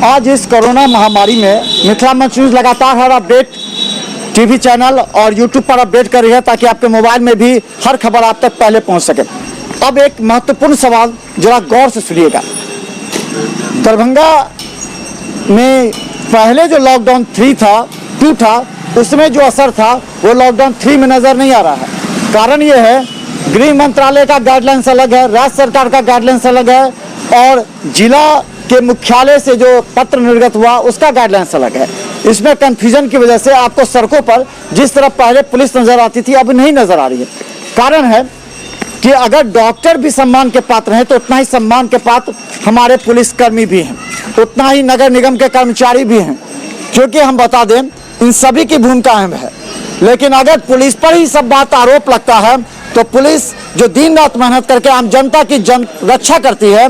आज इस कोरोना महामारी में मिथिला मंच न्यूज़ लगातार हर अपडेट टीवी चैनल और यूट्यूब पर अपडेट कर रही है ताकि आपके मोबाइल में भी हर खबर आप तक पहले पहुंच सके। अब एक महत्वपूर्ण सवाल जरा गौर से सुनिएगा। दरभंगा में पहले जो लॉकडाउन 2 था उसमें जो असर था वो लॉकडाउन 3 में नज़र नहीं आ रहा है। कारण ये है गृह मंत्रालय का गाइडलाइंस अलग है, राज्य सरकार का गाइडलाइंस अलग है और जिला के मुख्यालय से जो पत्र निर्गत हुआ उसका गाइडलाइंस अलग है। इसमें कंफ्यूजन की वजह से आपको सड़कों पर जिस तरह पहले पुलिस नजर आती थी अब नहीं नजर आ रही है। कारण है कि अगर डॉक्टर भी सम्मान के पात्र हैं तो उतना ही सम्मान के पात्र हमारे पुलिसकर्मी भी हैं, उतना ही नगर निगम के कर्मचारी भी हैं, क्योंकि हम बता दें इन सभी की भूमिका अहम है। लेकिन अगर पुलिस पर ही सब बात आरोप लगता है तो पुलिस जो दिन रात मेहनत करके आम जनता की रक्षा करती है,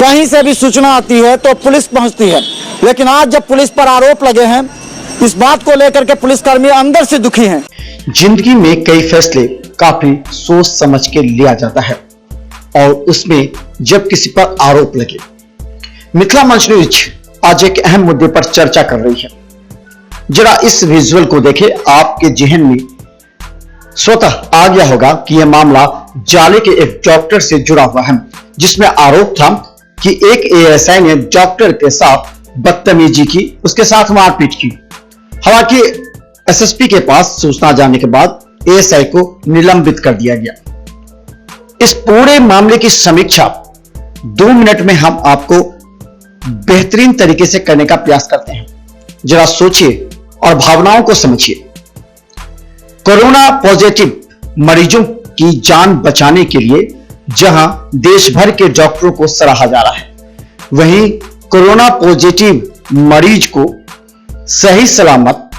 कहीं से भी सूचना आती है तो पुलिस पहुंचती है। लेकिन आज जब पुलिस पर आरोप लगे हैं, इस बात को लेकर के पुलिसकर्मी अंदर से दुखी हैं। जिंदगी में कई फैसले काफी सोच समझ के लिया जाता है और उसमें जब किसी पर आरोप लगे, मिथिला मंच न्यूज आज एक अहम मुद्दे पर चर्चा कर रही है। जरा इस विजुअल को देखें, आपके जहन में स्वतः आ गया होगा कि यह मामला जाले के एक डॉक्टर से जुड़ा हुआ है, जिसमें आरोप था कि एक एएसआई ने डॉक्टर के साथ बदतमीजी की, उसके साथ मारपीट की। हालांकि एसएसपी के पास सूचना जाने के बाद एएसआई को निलंबित कर दिया गया। इस पूरे मामले की समीक्षा 2 मिनट में हम आपको बेहतरीन तरीके से करने का प्रयास करते हैं। जरा सोचिए और भावनाओं को समझिए। कोरोना पॉजिटिव मरीजों की जान बचाने के लिए जहां देश भर के डॉक्टरों को सराहा जा रहा है, वहीं कोरोना पॉजिटिव मरीज को सही सलामत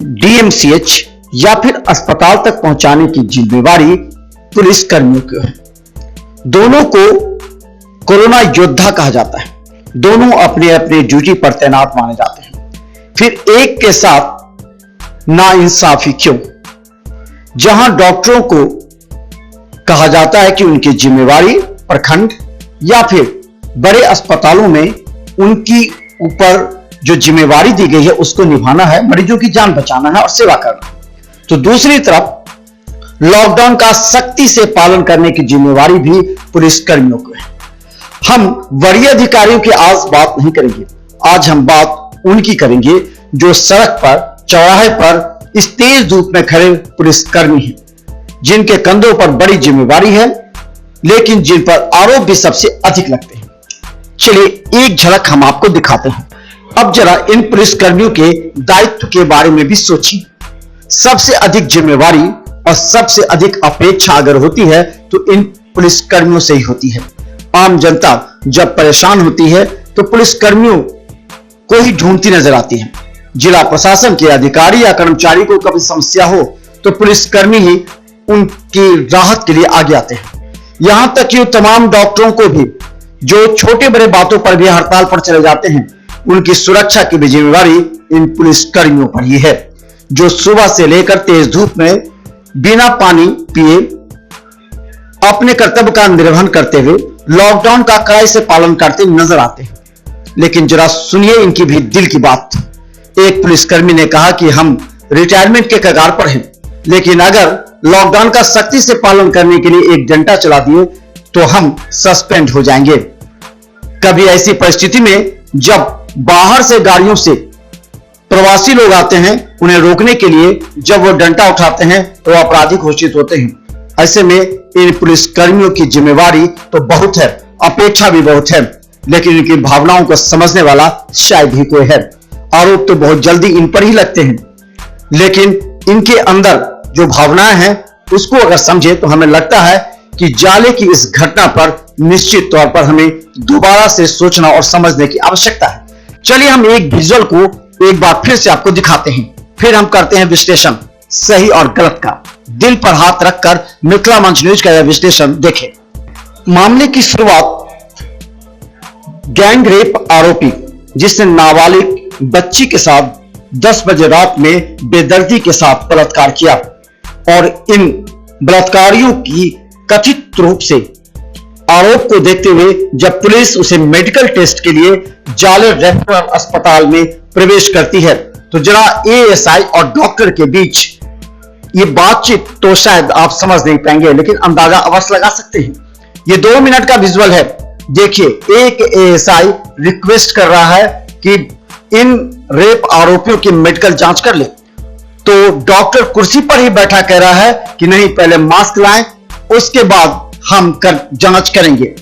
डीएमसीएच या फिर अस्पताल तक पहुंचाने की जिम्मेवारी पुलिस कर्मियों की है। दोनों को कोरोना योद्धा कहा जाता है, दोनों अपने अपने ड्यूटी पर तैनात माने जाते हैं। फिर एक के साथ नाइंसाफी क्यों? जहां डॉक्टरों को कहा जाता है कि उनकी जिम्मेवारी प्रखंड या फिर बड़े अस्पतालों में उनकी ऊपर जो जिम्मेवारी दी गई है उसको निभाना है, मरीजों की जान बचाना है और सेवा करना। तो दूसरी तरफ लॉकडाउन का सख्ती से पालन करने की जिम्मेवारी भी पुलिसकर्मियों को है। हम वरीय अधिकारियों की आज बात नहीं करेंगे, आज हम बात उनकी करेंगे जो सड़क पर, चौराहे पर इस तेज धूप में खड़े पुलिसकर्मी हैं, जिनके कंधों पर बड़ी जिम्मेवारी है लेकिन जिन पर आरोप भी सबसे अधिक लगते हैं। चलिए एक झलक हम आपको दिखाते हैं। अब जरा इन पुलिसकर्मियों के दायित्व के बारे में भी सोचिए। सबसे अधिक जिम्मेवारी और सबसे अधिक अपेक्षा अगर होती है तो इन पुलिसकर्मियों से ही होती है। आम जनता जब परेशान होती है तो पुलिसकर्मियों को ही ढूंढती नजर आती है। जिला प्रशासन के अधिकारी या कर्मचारी को कभी समस्या हो तो पुलिसकर्मी ही उनकी राहत के लिए आगे आते हैं। यहां तक कि तमाम डॉक्टरों को भी जो छोटे बड़े बातों पर भी हड़ताल पर चले जाते हैं, उनकी सुरक्षा की भी जिम्मेवारी इन पुलिसकर्मियों पर ही है, जो सुबह से लेकर तेज धूप में बिना पानी पिए अपने कर्तव्य का निर्वहन करते हुए लॉकडाउन का कड़ाई से पालन करते नजर आते हैं। लेकिन जरा सुनिए इनकी भी दिल की बात। एक पुलिसकर्मी ने कहा कि हम रिटायरमेंट के कगार पर हैं, लेकिन अगर लॉकडाउन का सख्ती से पालन करने के लिए 1 घंटा चला दिए तो हम सस्पेंड हो जाएंगे। कभी ऐसी परिस्थिति में जब बाहर से गाड़ियों से प्रवासी लोग आते हैं, उन्हें रोकने के लिए जब वो डंडा उठाते हैं तो अपराधी घोषित होते हैं। ऐसे में इन पुलिसकर्मियों की जिम्मेवारी तो बहुत है, अपेक्षा भी बहुत है, लेकिन इनकी भावनाओं को समझने वाला शायद ही कोई है। आरोप तो बहुत जल्दी इन पर ही लगते हैं, लेकिन इनके अंदर जो भावनाएं हैं उसको अगर समझे तो हमें लगता है कि जाले की इस घटना पर निश्चित तौर पर हमें दोबारा से सोचना और समझने की आवश्यकता है। चलिए हम एक विजुअल को एक बार फिर से आपको दिखाते हैं, फिर हम करते हैं विश्लेषण सही और गलत का। दिल पर हाथ रखकर मिथिला मंच न्यूज का यह विश्लेषण देखें। मामले की शुरुआत गैंग रेप आरोपी जिसने नाबालिग बच्ची के साथ 10 बजे रात में बेदर्दी के साथ बलात्कार किया और इन बलात्कारियों की कथित रूप से आरोप को देखते हुए जब पुलिस उसे मेडिकल टेस्ट के लिए जाले रेफरल अस्पताल में प्रवेश करती है, तो जरा एएसआई और डॉक्टर के बीच ये बातचीत तो शायद आप समझ नहीं पाएंगे, लेकिन अंदाजा अवश्य लगा सकते हैं। ये 2 मिनट का विजुअल है। देखिए, एक एएसआई रिक्वेस्ट कर रहा है कि इन रेप आरोपियों की मेडिकल जांच कर ले, तो डॉक्टर कुर्सी पर ही बैठा कह रहा है कि नहीं, पहले मास्क लाएं, उसके बाद हम जांच करेंगे।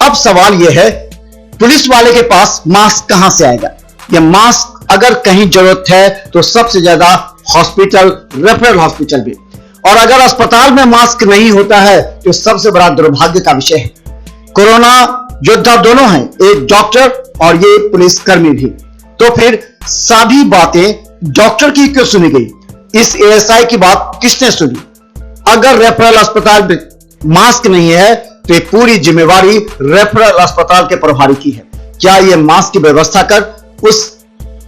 अब सवाल यह है, पुलिस वाले के पास मास्क कहां से आएगा? यह मास्क अगर कहीं जरूरत है तो सबसे ज्यादा हॉस्पिटल, रेफरल हॉस्पिटल भी, और अगर अस्पताल में मास्क नहीं होता है तो सबसे बड़ा दुर्भाग्य का विषय है। कोरोना योद्धा दोनों हैं, एक डॉक्टर और ये पुलिसकर्मी भी। तो फिर सभी बातें डॉक्टर की क्यों सुनी गई? इस एएसआई की बात किसने सुनी? अगर रेफरल अस्पताल में मास्क नहीं है तो ये पूरी जिम्मेवारी रेफरल अस्पताल के प्रभारी की है। क्या ये मास्क की व्यवस्था कर उस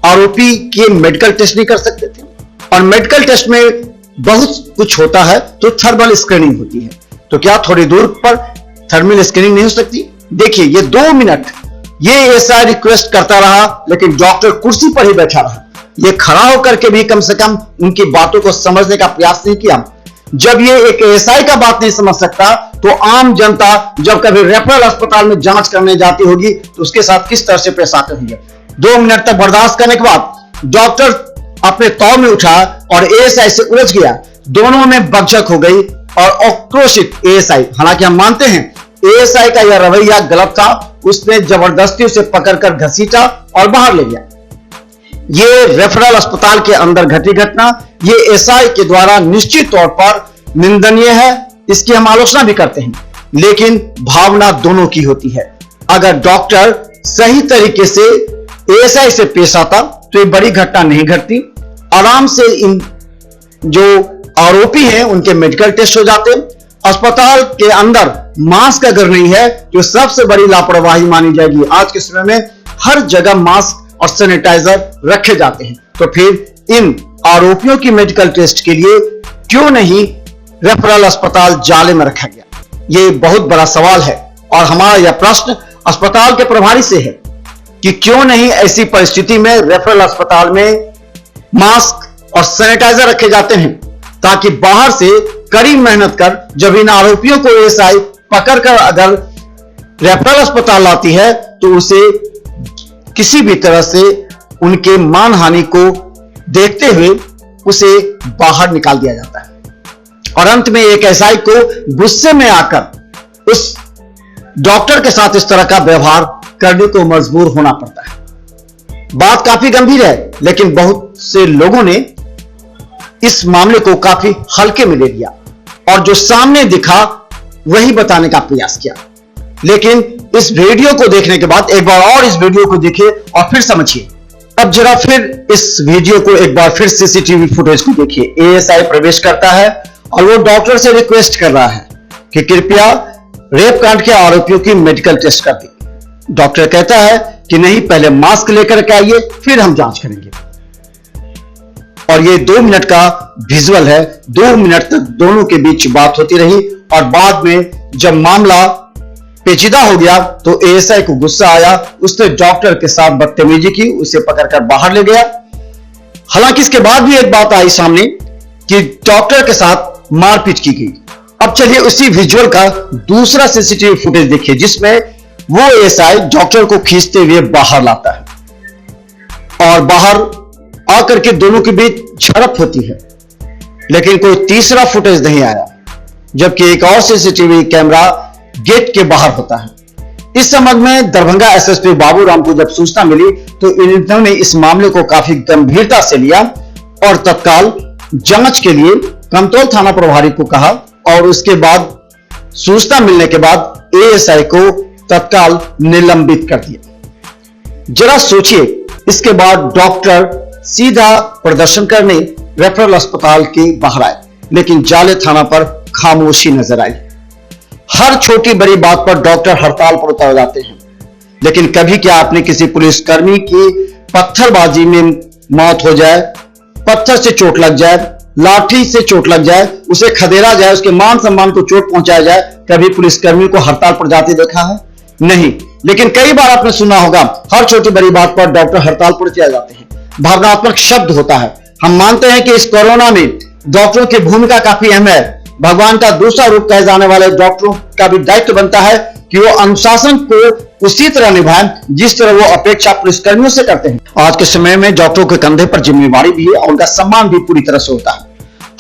आरोपी के मेडिकल टेस्ट नहीं कर सकते थे? और मेडिकल टेस्ट में बहुत कुछ होता है, तो थर्मल स्क्रीनिंग होती है, तो क्या थोड़ी दूर पर थर्मल स्क्रीनिंग नहीं हो सकती? देखिए, ये 2 मिनट ये एएसआई रिक्वेस्ट करता रहा, लेकिन डॉक्टर कुर्सी पर ही बैठा रहा। ये खड़ा होकर के भी कम से कम उनकी बातों को समझने का प्रयास नहीं किया। जब ये एक एएसआई का बात नहीं समझ सकता, तो आम जनता जब कभी रेफरल अस्पताल में जांच करने जाती होगी तो उसके साथ किस तरह से पेश आते होंगे। 2 मिनट तक बर्दाश्त करने के बाद डॉक्टर अपने तौर में उठा और एएसआई से उलझ गया। दोनों में बकझक हो गई और आक्रोशित एएसआई, हालांकि हम मानते हैं एएसआई का यह रवैया गलत था, उसने जबरदस्ती उसे पकड़कर घसीटा और बाहर ले गया। ये रेफरल अस्पताल के अंदर घटी घटना ये एएसआई के द्वारा निश्चित तौर पर निंदनीय है, इसकी हम आलोचना भी करते हैं, लेकिन भावना दोनों की होती है। अगर डॉक्टर सही तरीके से एएसआई से पेश आता तो ये बड़ी घटना नहीं घटती। आराम से इन जो आरोपी हैं उनके मेडिकल टेस्ट हो जाते। अस्पताल के अंदर मास्क अगर नहीं है तो सबसे बड़ी लापरवाही मानी जाएगी। आज के समय में हर जगह मास्क और सैनिटाइजर रखे जाते हैं, तो फिर इन आरोपियों की मेडिकल टेस्ट के लिए क्यों नहीं रेफरल अस्पताल जाले में रखा गया? ये बहुत बड़ा सवाल है और हमारा यह प्रश्न अस्पताल के प्रभारी से है कि क्यों नहीं ऐसी परिस्थिति में रेफरल अस्पताल में मास्क और सैनिटाइजर रखे जाते हैं, ताकि बाहर से कड़ी मेहनत कर जब इन आरोपियों को एएसआई पकड़कर अगर रेफरल अस्पताल लाती है तो उसे किसी भी तरह से उनके मानहानि को देखते हुए उसे बाहर निकाल दिया जाता है। और अंत में एक एएसआई को गुस्से में आकर उस डॉक्टर के साथ इस तरह का व्यवहार करने को मजबूर होना पड़ता है। बात काफी गंभीर है, लेकिन बहुत से लोगों ने इस मामले को काफी हल्के में ले लिया और जो सामने दिखा वही बताने का प्रयास किया। लेकिन इस वीडियो को देखने के बाद एक बार और इस वीडियो को देखिए और फिर समझिए। अब जरा फिर इस वीडियो को एक बार फिर सीसीटीवी फुटेज को देखिए। एएसआई प्रवेश करता है और वो डॉक्टर से रिक्वेस्ट कर रहा है कि कृपया रेप कांड के आरोपियों की मेडिकल टेस्ट कर दी। डॉक्टर कहता है कि नहीं, पहले मास्क लेकर के आइए, फिर हम जांच करेंगे। और ये 2 मिनट का विजुअल है। 2 मिनट तक दोनों के बीच बात होती रही और बाद में जब मामला पेचीदा हो गया तो एएसआई को गुस्सा आया। उसने डॉक्टर के साथ बदतमीजी की, उसे पकड़कर बाहर ले गया। हालांकि इसके बाद भी एक बात आई सामने कि डॉक्टर के साथ मारपीट की गई। अब चलिए उसी विजुअल का दूसरा सीसीटीवी फुटेज देखिए, जिसमें वो एएसआई डॉक्टर को खींचते हुए बाहर लाता है और बाहर आकर के दोनों के बीच झड़प होती है। लेकिन कोई तीसरा फुटेज नहीं आया, जबकि एक और सीसीटीवी कैमरा गेट के बाहर होता है। इस संबंध में दरभंगा एसएसपी बाबूराम को जब सूचना मिली तो इन्होंने इस मामले को काफी गंभीरता से लिया और तत्काल जांच के लिए कमतौल थाना प्रभारी को कहा और उसके बाद सूचना मिलने के बाद एएसआई को तत्काल निलंबित कर दिया। जरा सोचिए, इसके बाद डॉक्टर सीधा प्रदर्शन करने रेफरल अस्पताल के बाहर आए, लेकिन जाले थाना पर खामोशी नजर आई। हर छोटी बड़ी बात पर डॉक्टर हड़ताल पर उतर जाते हैं, लेकिन कभी क्या आपने किसी पुलिसकर्मी की पत्थरबाजी में मौत हो जाए, पत्थर से चोट लग जाए, लाठी से चोट लग जाए, उसे खदेड़ा जाए, उसके मान सम्मान को चोट पहुंचाया जाए, कभी पुलिसकर्मियों को हड़ताल पर जाते देखा है? नहीं। लेकिन कई बार आपने सुना होगा हर छोटी बड़ी बात पर डॉक्टर हड़ताल पर चले जाते हैं। भावनात्मक शब्द होता है। हम मानते हैं कि इस कोरोना में डॉक्टरों की भूमिका काफी अहम है। भगवान का दूसरा रूप कहे जाने वाले डॉक्टरों का भी दायित्व बनता है कि वो अनुशासन को उसी तरह निभाएं जिस तरह वो अपेक्षा पुलिसकर्मियों से करते हैं। आज के समय में डॉक्टरों के कंधे पर जिम्मेवारी भी है और उनका सम्मान भी पूरी तरह से होता है।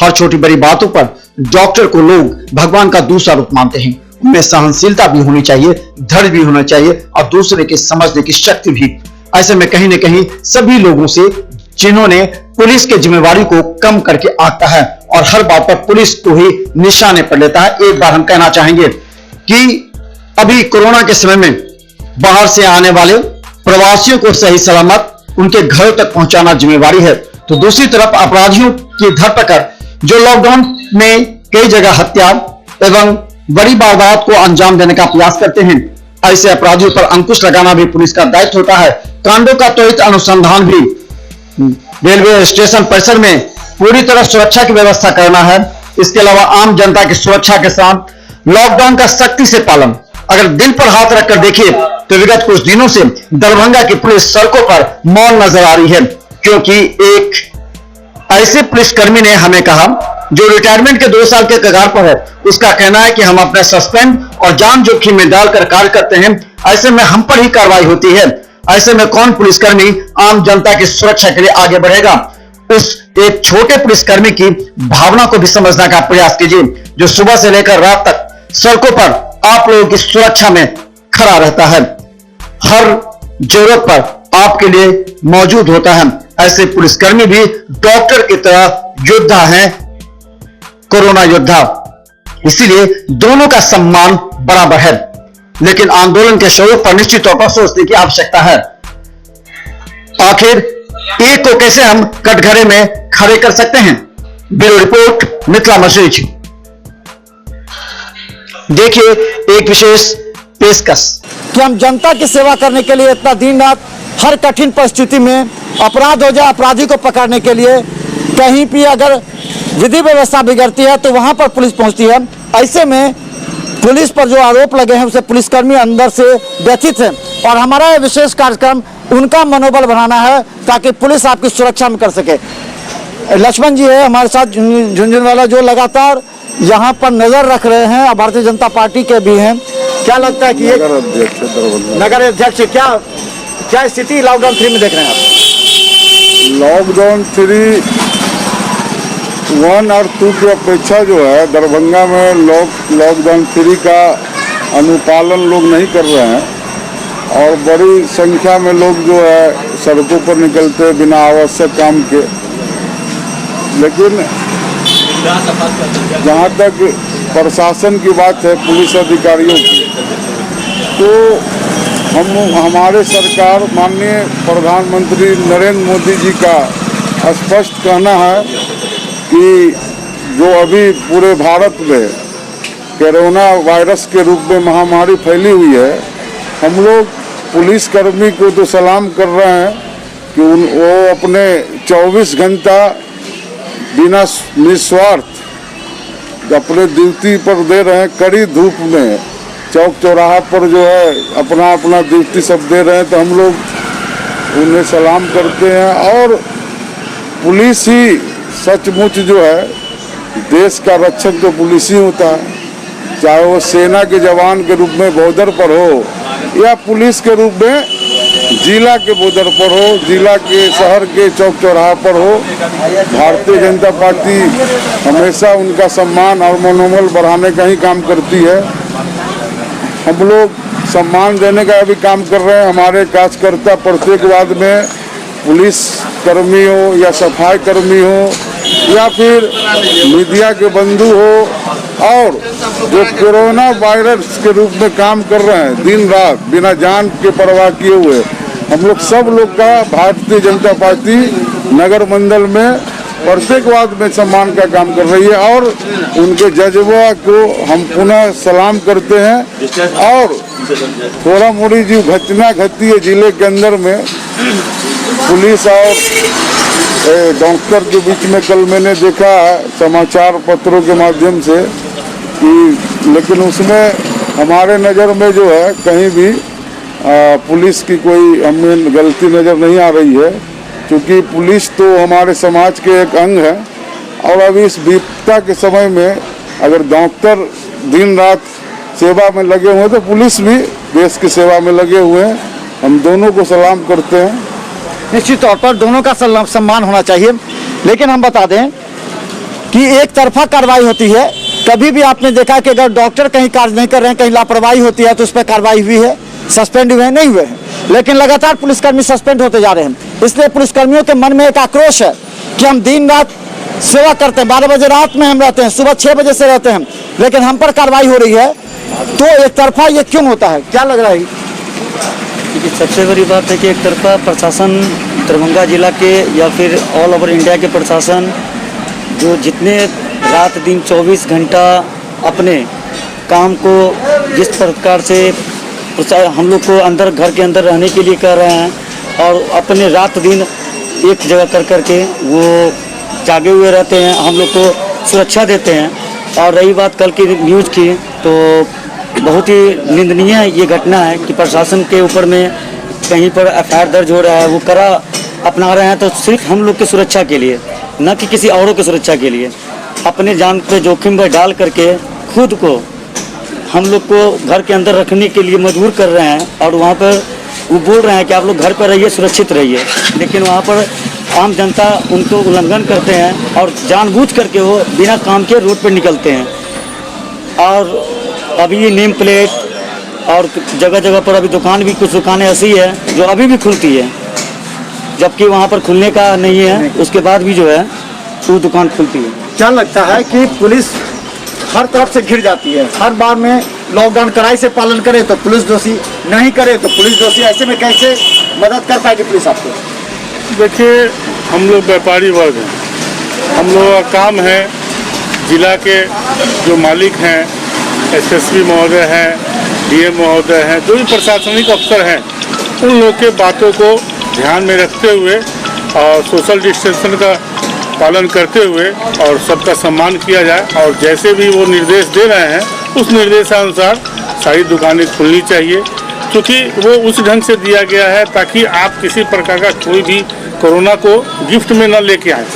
हर छोटी बड़ी बातों पर डॉक्टर को लोग भगवान का दूसरा रूप मानते हैं। उनमें सहनशीलता भी होनी चाहिए, धैर्य भी होना चाहिए और दूसरे के समझने की शक्ति भी। ऐसे में कहीं न कहीं सभी लोगों से जिन्होंने पुलिस की जिम्मेवारी को कम करके आता है और हर बात पर पुलिस को ही निशाने पर लेता है, एक बार हम कहना चाहेंगे कि अभी कोरोना के समय में बाहर से आने वाले प्रवासियों को सही सलामत उनके घरों तक पहुंचाना जिम्मेवारी है। तो दूसरी तरफ अपराधियों की धरपकड़ जो लॉकडाउन में कई जगह हत्या एवं बड़ी वारदात को अंजाम देने का प्रयास करते हैं, ऐसे अपराधियों पर अंकुश लगाना भी पुलिस का दायित्व होता है। कांडों का त्वरित अनुसंधान भी, रेलवे स्टेशन परिसर में पूरी तरह सुरक्षा की व्यवस्था करना है। इसके अलावा आम जनता की सुरक्षा के साथ लॉकडाउन का सख्ती से पालन। अगर दिल पर हाथ रखकर देखिए तो विगत कुछ दिनों से दरभंगा की पुलिस सड़कों पर मौन नजर आ रही है, क्योंकि एक ऐसे पुलिसकर्मी ने हमें कहा जो रिटायरमेंट के 2 साल के कगार पर है। उसका कहना है कि हम अपने सस्पेंड और जान जोखिम में डालकर कार्य करते हैं, ऐसे में हम पर ही कार्रवाई होती है। ऐसे में कौन पुलिसकर्मी आम जनता की सुरक्षा के लिए आगे बढ़ेगा? उस एक छोटे पुलिसकर्मी की भावना को भी समझने का प्रयास कीजिए, जो सुबह से लेकर रात तक सड़कों पर आप लोगों की सुरक्षा में खड़ा रहता है, हर जरूरत पर आपके लिए मौजूद होता है। ऐसे पुलिसकर्मी भी डॉक्टर की तरह योद्धा हैं, कोरोना योद्धा। इसीलिए दोनों का सम्मान बराबर है, लेकिन आंदोलन के स्वरूप पर निश्चित तौर पर सोचने की आवश्यकता है। आखिर एक को कैसे हम कटघरे में खड़े कर सकते हैं? Bureau report, Mithila message. देखिए एक विशेष पेशकश कि हम जनता की सेवा करने के लिए इतना दिन रात हर कठिन परिस्थिति में अपराध हो जाए, अपराधी को पकड़ने के लिए कहीं भी अगर विधि व्यवस्था बिगड़ती है तो वहां पर पुलिस पहुंचती है। ऐसे में पुलिस पर जो आरोप लगे हैं उसे पुलिसकर्मी अंदर से व्यथित हैं और हमारा यह विशेष कार्यक्रम उनका मनोबल बढ़ाना है ताकि पुलिस आपकी सुरक्षा में कर सके। लक्ष्मण जी है हमारे साथ झुंझुनवाला, जो लगातार यहाँ पर नजर रख रहे हैं और भारतीय जनता पार्टी के भी हैं। क्या लगता है कि ये नगर अध्यक्ष क्या स्थिति लॉकडाउन 3 में देख रहे हैं आप? लॉकडाउन 3, 1 और 2 की अपेक्षा जो है दरभंगा में लॉकडाउन 3 का अनुपालन लोग नहीं कर रहे हैं और बड़ी संख्या में लोग जो है सड़कों पर निकलते हैं बिना आवश्यक काम के। लेकिन जहाँ तक प्रशासन की बात है, पुलिस अधिकारियों की, तो हमारे सरकार माननीय प्रधानमंत्री नरेंद्र मोदी जी का स्पष्ट कहना है कि जो अभी पूरे भारत में कोरोना वायरस के रूप में महामारी फैली हुई है, हम लोग पुलिसकर्मी को तो सलाम कर रहे हैं कि वो अपने 24 घंटा बिना निस्वार्थ अपने ड्यूटी पर दे रहे हैं। कड़ी धूप में चौक चौराहा पर जो है अपना अपना ड्यूटी सब दे रहे हैं, तो हम लोग उन्हें सलाम करते हैं। और पुलिस ही सचमुच जो है देश का रक्षक तो पुलिस ही होता है, चाहे वो सेना के जवान के रूप में बॉर्डर पर हो या पुलिस के रूप में जिला के बॉर्डर पर हो, जिला के शहर के चौक चौराहा पर हो। भारतीय जनता पार्टी हमेशा उनका सम्मान और मनोबल बढ़ाने का ही काम करती है। हम लोग सम्मान देने का भी काम कर रहे हैं। हमारे कार्यकर्ता प्रत्येक वार्ड में पुलिस कर्मी हो या सफाई कर्मी हो या फिर मीडिया के बंधु हो और जो कोरोना वायरस के रूप में काम कर रहे हैं दिन रात बिना जान के परवाह किए हुए, हम लोग सब लोग का भारतीय जनता पार्टी नगर मंडल में प्रत्येक वार्ड में सम्मान का काम कर रही है और उनके जज्बा को हम पुनः सलाम करते हैं। और थोड़ा मोड़ी जो घटना घटती है जिले के अंदर में पुलिस और डॉक्टर के बीच में, कल मैंने देखा समाचार पत्रों के माध्यम से कि लेकिन उसमें हमारे नज़र में जो है कहीं भी पुलिस की कोई हमें गलती नज़र नहीं आ रही है, क्योंकि पुलिस तो हमारे समाज के एक अंग है। और अभी इस विपदा के समय में अगर डॉक्टर दिन रात सेवा में लगे हुए हैं तो पुलिस भी देश की सेवा में लगे हुए हैं। हम दोनों को सलाम करते हैं। निश्चित तौर पर दोनों का सम्मान होना चाहिए, लेकिन हम बता दें कि एक तरफा कार्रवाई होती है। कभी भी आपने देखा कि अगर डॉक्टर कहीं कार्य नहीं कर रहे हैं, कहीं लापरवाही होती है तो उस पर कार्रवाई हुई है, सस्पेंड हुए हैं, नहीं हुए हैं, लेकिन लगातार पुलिसकर्मी सस्पेंड होते जा रहे हैं। इसलिए पुलिसकर्मियों के मन में एक आक्रोश है कि हम दिन रात सेवा करते हैं, 12 बजे रात में हम रहते हैं, सुबह 6 बजे से रहते हैं, लेकिन हम पर कार्रवाई हो रही है। तो एक तरफा ये क्यों होता है, क्या लग रहा है? क्योंकि सबसे बड़ी बात है कि एक तरफा प्रशासन दरभंगा जिला के या फिर ऑल ओवर इंडिया के प्रशासन जो जितने रात दिन 24 घंटा अपने काम को जिस प्रकार से हम लोग को अंदर घर के अंदर रहने के लिए कर रहे हैं और अपने रात दिन एक जगह कर करके वो जागे हुए रहते हैं, हम लोग को सुरक्षा देते हैं। और रही बात कल की न्यूज़ की, तो बहुत ही निंदनीय ये घटना है कि प्रशासन के ऊपर में कहीं पर एफआईआर दर्ज हो रहा है, वो कड़ा अपना रहे हैं तो सिर्फ हम लोग की सुरक्षा के लिए, न कि किसी औरों की सुरक्षा के लिए। अपने जान पे जोखिम में डाल करके खुद को हम लोग को घर के अंदर रखने के लिए मजबूर कर रहे हैं और वहाँ पर वो बोल रहे हैं कि आप लोग घर पर रहिए, सुरक्षित रहिए, लेकिन वहाँ पर आम जनता उनको उल्लंघन करते हैं और जानबूझ करके वो बिना काम के रोड पर निकलते हैं। और अभी ये नेम प्लेट और जगह जगह पर अभी दुकान भी, कुछ दुकानें ऐसी है जो अभी भी खुलती है, जबकि वहाँ पर खुलने का नहीं है, उसके बाद भी जो है वो दुकान खुलती है। क्या लगता है कि पुलिस हर तरफ से घिर जाती है, हर बार में लॉकडाउन कड़ाई से पालन करे तो पुलिस दोषी, नहीं करे तो पुलिस दोषी, ऐसे में कैसे मदद कर पाएगी पुलिस आपको? देखिए, हम लोग व्यापारी वर्ग हैं, हम लोगों का काम है जिला के जो मालिक हैं, एसएसपी महोदय हैं, डीएम महोदय हैं, जो भी प्रशासनिक अफसर हैं, उन लोग के बातों को ध्यान में रखते हुए और सोशल डिस्टेंसिंग का पालन करते हुए और सबका सम्मान किया जाए। और जैसे भी वो निर्देश दे रहे हैं उस निर्देशानुसार सारी दुकानें खुलनी चाहिए, क्योंकि वो उस ढंग से दिया गया है ताकि आप किसी प्रकार का कोई भी कोरोना को गिफ्ट में न लेके आए।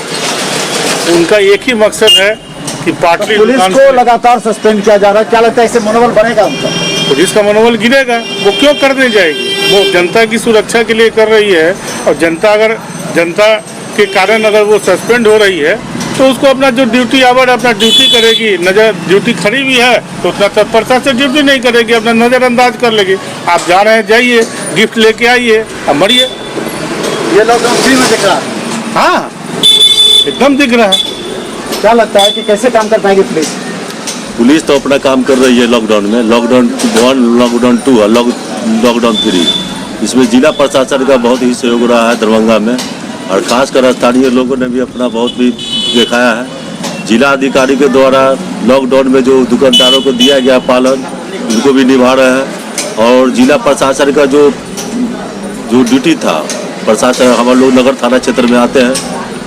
उनका एक ही मकसद है कि पाटली पुलिस को लगातार सस्पेंड किया जा रहा है, क्या लगता है इससे मनोबल बढ़ेगा उनका? पुलिस का मनोबल गिरेगा, वो क्यों करने जाएगी? वो जनता की सुरक्षा के लिए कर रही है और जनता के कारण अगर वो सस्पेंड हो रही है तो उसको अपना जो ड्यूटी आवर अपना ड्यूटी करेगी। नजर ड्यूटी खड़ी भी है तो उतना तत्परता से ड्यूटी नहीं करेगी, अपना नज़रअंदाज कर लेगी। आप जा रहे हैं, जाइए, गिफ्ट लेके आइए, अब मरिए। ये लॉकडाउन फ्री में दिख रहा है, हाँ, एकदम दिख रहा है। क्या लगता है कि कैसे काम कर पाएगी पुलिस? पुलिस तो अपना काम कर रही है लॉकडाउन में, लॉकडाउन 1, लॉकडाउन 2 और लॉकडाउन 3। इसमें जिला प्रशासन का बहुत ही सहयोग रहा है दरभंगा में, और खासकर स्थानीय लोगों ने भी अपना बहुत भी दिखाया है। जिला अधिकारी के द्वारा लॉकडाउन में जो दुकानदारों को दिया गया पालन, उनको भी निभा रहे हैं। और जिला प्रशासन का जो ड्यूटी था, प्रशासन हम लोग नगर थाना क्षेत्र में आते हैं,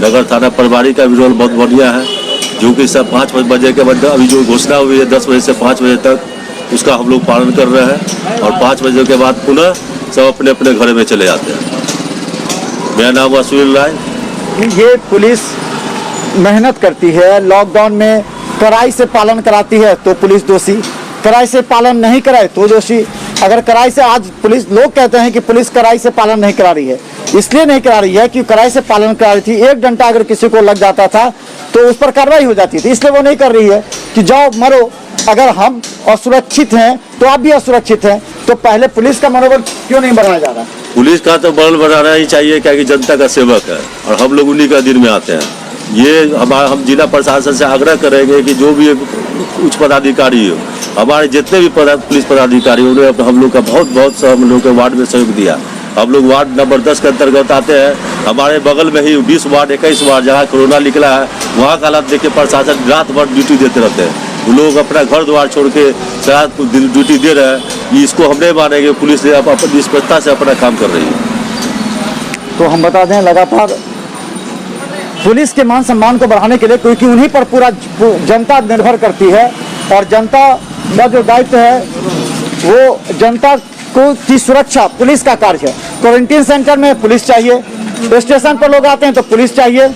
नगर थाना प्रभारी का भी रोल बहुत बढ़िया है, जो कि सब 5 बजे के बाद अभी जो घोषणा हुई है 10 बजे से 5 बजे तक, उसका हम लोग पालन कर रहे हैं। और 5 बजे के बाद पुनः सब अपने अपने घर में चले जाते हैं। मेरा नाम वसूल राय। ये पुलिस मेहनत करती है, लॉकडाउन में कड़ाई से पालन कराती है तो पुलिस दोषी, कड़ाई से पालन नहीं कराए तो दोषी। अगर कड़ाई से, आज पुलिस, लोग कहते हैं कि पुलिस कड़ाई से पालन नहीं करा रही है, इसलिए नहीं करा रही है कि कड़ाई से पालन करा रही थी। 1 डंडा अगर किसी को लग जाता था तो उस पर कार्रवाई हो जाती थी, इसलिए वो नहीं कर रही है कि जाओ मरो। अगर हम असुरक्षित हैं तो आप भी असुरक्षित हैं, तो पहले पुलिस का मनोबल क्यों नहीं बढ़ाया जा रहा? पुलिस का तो बल बढ़ाना ही चाहिए, क्या कि जनता का सेवक है और हम लोग उन्हीं का दिन में आते हैं। ये हम जिला प्रशासन से आग्रह करेंगे कि जो भी उच्च पदाधिकारी हो, हमारे जितने भी पुलिस पदाधिकारी, उन्होंने हम लोग का बहुत हम लोग के वार्ड में सहयोग दिया। हम लोग वार्ड नंबर 10 के अंतर्गत आते हैं, हमारे बगल में ही 20 वार्ड 21 वार्ड जहाँ कोरोना निकला है, वहाँ का हालात देख के प्रशासन रात भर ड्यूटी देते रहते हैं। वो लोग अपना घर द्वार छोड़ के रात को ड्यूटी दे रहे हैं, इसको हम नहीं मानेंगे। पुलिस ने अपनी निष्पक्षता से अपना काम कर रही है। तो हम बता दें, लगातार पुलिस के मान सम्मान को बढ़ाने के लिए, क्योंकि उन्हीं पर पूरा जनता निर्भर करती है, और जनता का जो दायित्व है वो जनता को की सुरक्षा पुलिस का कार्य है। क्वारंटीन सेंटर में पुलिस चाहिए, स्टेशन पर लोग आते हैं तो पुलिस चाहिए,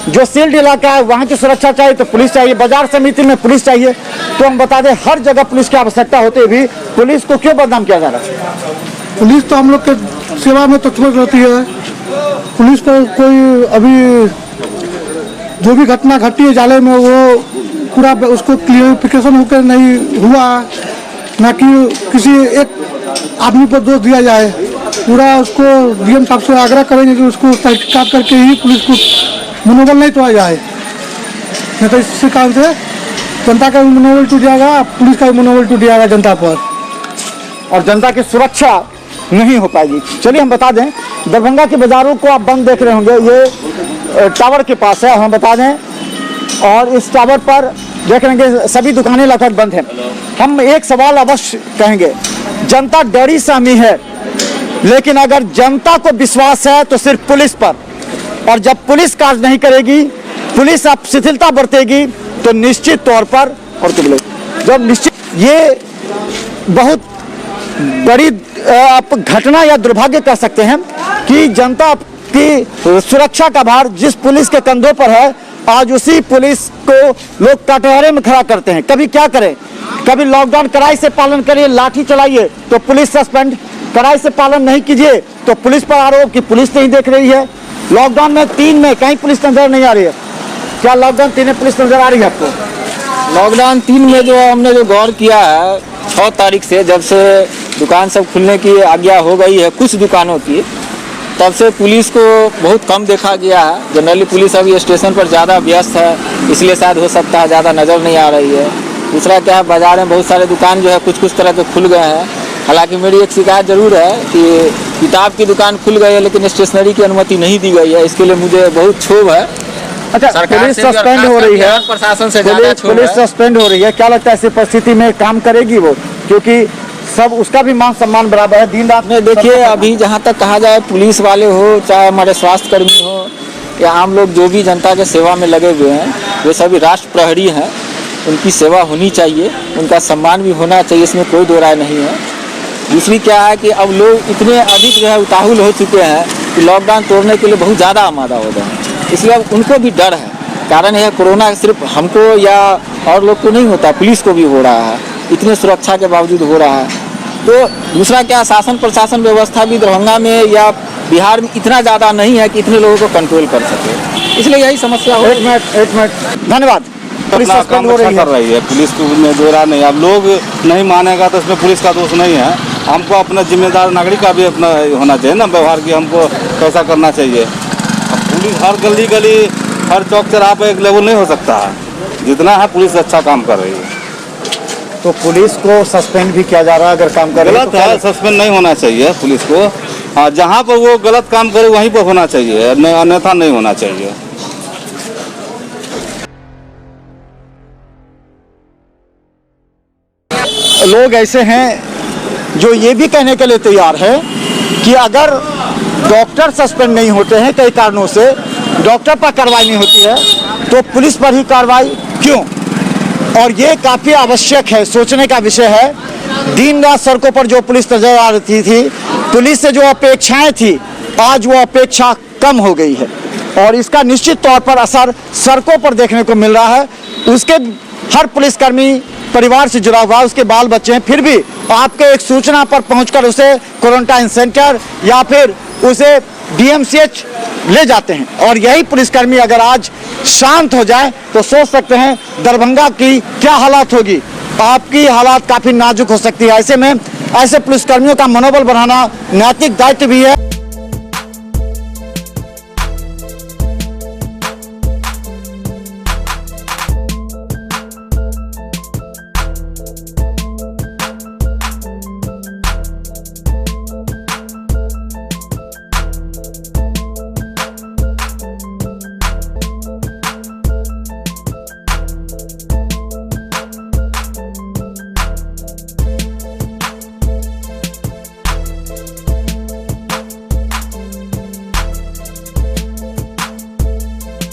जो सील्ड इलाका है वहाँ की सुरक्षा चाहिए तो पुलिस चाहिए, बाजार समिति में पुलिस चाहिए। तो हम बता दें हर जगह पुलिस की आवश्यकता होते भी पुलिस को क्यों बदनाम किया जा रहा है? पुलिस तो हम लोग के सेवा में तत्पर रहती है। पुलिस को कोई अभी जो भी घटना घटी है जाले में वो पूरा उसको क्लियरिफिकेशन होकर नहीं हुआ, ना कि किसी एक आदमी पर दोष दिया जाए। पूरा उसको डीएम साहब से आग्रह करेंगे कि उसको तहकीकात करके ही पुलिस को मनोबल नहीं तोड़ा जाए, नहीं तो इसी कारण से जनता का भी मनोबल टूट जाएगा, पुलिस का भी मनोबल टूट जाएगा जनता पर, और जनता की सुरक्षा नहीं हो पाएगी। चलिए हम बता दें दरभंगा के बाजारों को आप बंद देख रहे होंगे, ये टावर के पास है हम बता दें, और इस टावर पर देख रहे होंगे सभी दुकानें लगभग बंद हैं। हम एक सवाल अवश्य कहेंगे, जनता डरी सहमी है, लेकिन अगर जनता को विश्वास है तो सिर्फ पुलिस पर, और जब पुलिस कार्य नहीं करेगी, पुलिस अब शिथिलता बरतेगी तो निश्चित तौर पर और जब निश्चित ये बहुत बड़ी आप घटना या दुर्भाग्य कह सकते हैं कि जनता की सुरक्षा का भार जिस पुलिस के कंधों पर है, आज उसी पुलिस को लोग कटहरे में खड़ा करते हैं। कभी क्या करें, कभी लॉकडाउन कड़ाई से पालन करिए, लाठी चलाइए तो पुलिस सस्पेंड, कड़ाई से पालन नहीं कीजिए तो पुलिस पर आरोप कि पुलिस नहीं देख रही है। लॉकडाउन में 3 में कहीं पुलिस नजर नहीं आ रही है, क्या लॉकडाउन 3 में पुलिस नजर आ रही है आपको? लॉकडाउन 3 में जो हमने जो गौर किया है 6 तारीख से, जब से दुकान सब खुलने की आज्ञा हो गई है कुछ दुकानों की, तब से पुलिस को बहुत कम देखा गया है। जनरली पुलिस अभी स्टेशन पर ज़्यादा व्यस्त है, इसलिए शायद हो सकता है ज़्यादा नज़र नहीं आ रही है। दूसरा क्या है, बाजार में बहुत सारे दुकान जो है कुछ तरह के खुल गए हैं। हालांकि मेरी एक शिकायत ज़रूर है कि किताब की दुकान खुल गई है लेकिन स्टेशनरी की अनुमति नहीं दी गई है, इसके लिए मुझे बहुत क्षोभ है। अच्छा, पुलिस सस्पेंड हो रही है, प्रशासन से पुलिस सस्पेंड हो रही है, क्या लगता है ऐसी परिस्थिति में काम करेगी वो? क्योंकि सब उसका भी मान सम्मान बराबर है, दिन रात में देखिए अभी जहाँ तक कहा जाए पुलिस वाले हो चाहे हमारे स्वास्थ्य कर्मी हो या आम लोग जो भी जनता के सेवा में लगे हुए हैं वे सभी राष्ट्र प्रहरी हैं, उनकी सेवा होनी चाहिए, उनका सम्मान भी होना चाहिए, इसमें कोई दो राय नहीं है। दूसरी क्या है कि अब लोग इतने अधिक जो है उताहुल हो चुके हैं कि लॉकडाउन तोड़ने के लिए बहुत ज़्यादा आमादा हो गए हैं, इसलिए अब उनको भी डर है। कारण यह कोरोना सिर्फ हमको या और लोग को नहीं होता, पुलिस को भी हो रहा है, इतने सुरक्षा के बावजूद हो रहा है। तो दूसरा क्या, शासन प्रशासन व्यवस्था भी दरभंगा में या बिहार में इतना ज़्यादा नहीं है कि इतने लोगों को कंट्रोल कर सके, इसलिए यही समस्या हो रही है। एक मिनट धन्यवाद। पुलिस सस्पेंड हो रही है, पुलिस को में दो राय नहीं। अब लोग नहीं मानेगा तो इसमें पुलिस का दोष नहीं है, हमको अपना जिम्मेदार नागरिक का भी अपना होना चाहिए ना व्यवहार की, हमको कैसा करना चाहिए। अब पुलिस हर गली गली हर चौक चौराहे पे एक लेवल नहीं हो सकता है, जितना है पुलिस अच्छा काम कर रही है। तो पुलिस को सस्पेंड भी किया जा रहा है अगर काम कर गलत है, सस्पेंड नहीं होना चाहिए पुलिस को। हाँ, जहाँ पर वो गलत काम करे वहीं पर होना चाहिए, अन्यथा नहीं होना चाहिए। लोग ऐसे हैं जो ये भी कहने के लिए तैयार है कि अगर डॉक्टर सस्पेंड नहीं होते हैं कई कारणों से, डॉक्टर पर कार्रवाई नहीं होती है तो पुलिस पर ही कार्रवाई क्यों? और ये काफ़ी आवश्यक है, सोचने का विषय है। दिन रात सड़कों पर जो पुलिस नजर आ रही थी, पुलिस से जो अपेक्षाएं थी, आज वो अपेक्षा कम हो गई है और इसका निश्चित तौर पर असर सड़कों पर देखने को मिल रहा है। उसके हर पुलिसकर्मी परिवार से जुड़ा हुआ, उसके बाल बच्चे हैं, फिर भी आपके एक सूचना पर पहुंचकर उसे क्वारंटाइन सेंटर या फिर उसे DMCH ले जाते हैं। और यही पुलिसकर्मी अगर आज शांत हो जाए तो सोच सकते हैं दरभंगा की क्या हालात होगी। आपकी हालात काफी नाजुक हो सकती है। ऐसे में ऐसे पुलिसकर्मियों का मनोबल बढ़ाना नैतिक दायित्व भी है।